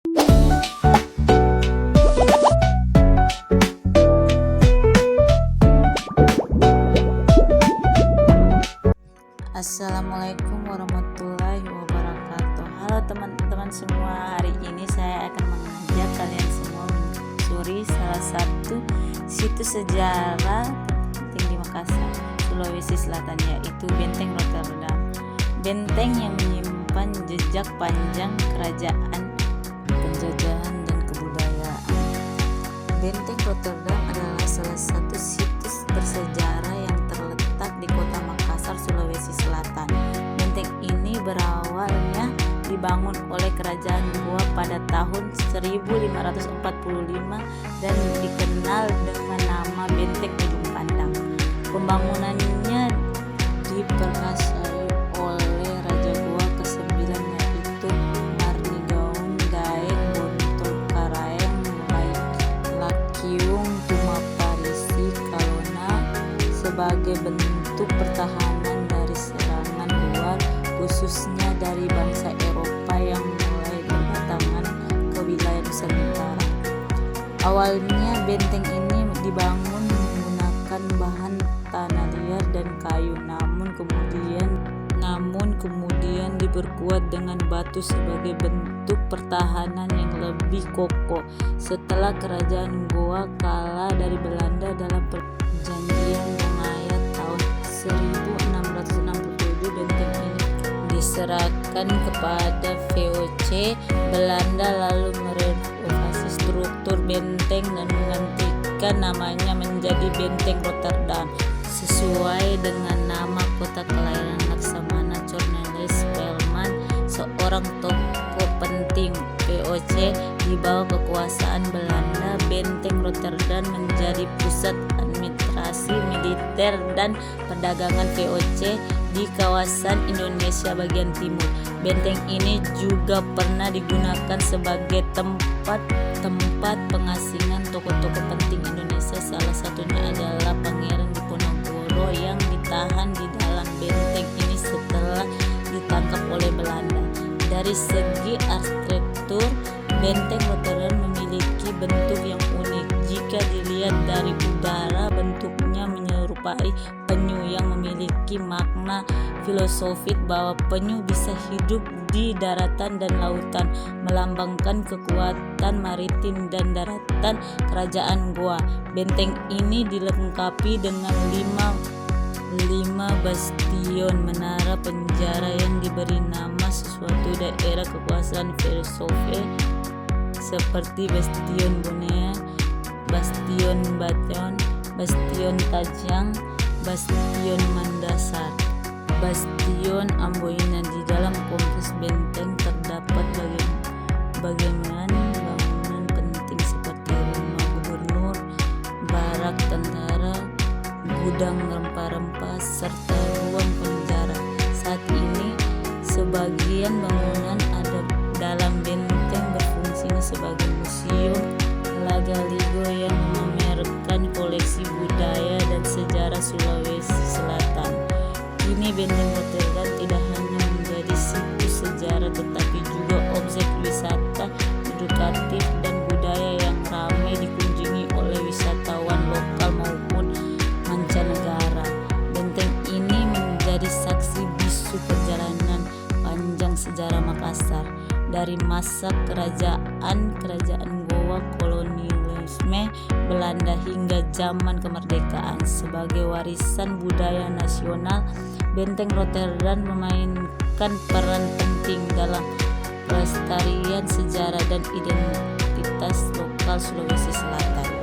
Assalamualaikum warahmatullahi wabarakatuh. Halo teman-teman semua, hari ini saya akan mengajak kalian semua menyusuri salah satu situs sejarah penting di Makassar, Sulawesi Selatan, yaitu Benteng Rotterdam. Benteng yang menyimpan jejak panjang kerajaan, penjajahan, dan kebudayaan. Benteng Rotterdam adalah salah satu situs bersejarah yang terletak di kota Makassar, Sulawesi Selatan. Benteng ini berawalnya dibangun oleh Kerajaan Goa pada tahun 1545 dan dikenal dengan nama Benteng Ujung Pandang. Pembangunannya diperkasai oleh Raja Goa ke-9, yaitu Marnigaun Daeng Bontol Karaeng Mulai Lakiung Tumaparisi Kalona sebagai bentuk pertahanan dari serangan luar, khususnya dari bangsa Eropa yang mulai berdatangan ke wilayah Nusantara. Awalnya benteng ini dibangun menggunakan bahan tanah liat dan kayu, namun kemudian diperkuat dengan batu sebagai bentuk pertahanan yang lebih kokoh. Setelah Kerajaan Goa kalah dari Belanda dalam perjanjian Bongayat tahun 1667, benteng ini diserahkan kepada VOC Belanda, lalu merenovasi struktur benteng dan menggantikan namanya menjadi Benteng Rotterdam sesuai dengan nama kota kelahiran Laksamana Cornelis Spelman, seorang tokoh penting VOC. Di bawah kekuasaan Belanda, Benteng Rotterdam menjadi pusat administrasi militer dan perdagangan VOC di kawasan Indonesia bagian timur. Benteng ini juga pernah digunakan sebagai tempat pengasingan tokoh-tokoh penting Indonesia. Salah satunya adalah Pangeran Diponegoro yang ditahan di dalam benteng ini setelah ditangkap oleh Belanda. Dari segi arsitektur, Benteng Rotterdam memiliki bentuk yang unik. Jika dilihat dari udara, bentuknya menyerupai penyu yang memiliki makna filosofis bahwa penyu bisa hidup di daratan dan lautan, melambangkan kekuatan maritim dan daratan Kerajaan Goa. Benteng ini dilengkapi dengan lima bastion menara penjara yang diberi nama sesuatu daerah kekuasaan filosofis seperti Bastion Bonea, Bastion Baton, Bastion Tajang, Bastion Mandasar, Bastion Amboina. Di dalam kompleks benteng terdapat bagian bangunan penting seperti rumah gubernur, barak tentara, gudang rempah-rempah, serta ruang penjara. Saat ini sebagian bangunan ada dalam benteng berfungsi sebagai museum Lagaligo yang memamerkan koleksi budaya dan sejarah Sulawesi Selatan. Kini Benteng Rotterdam tidak hanya menjadi situs sejarah tetapi juga objek wisata edukatif dan budaya yang ramai dikunjungi oleh wisatawan lokal maupun mancanegara. Benteng ini menjadi saksi bisu perjalanan panjang sejarah Makassar dari masa kerajaan Goa, kolonialisme Belanda hingga zaman kemerdekaan. Sebagai warisan budaya nasional, Benteng Rotterdam memainkan peran penting dalam pelestarian sejarah dan identitas lokal Sulawesi Selatan.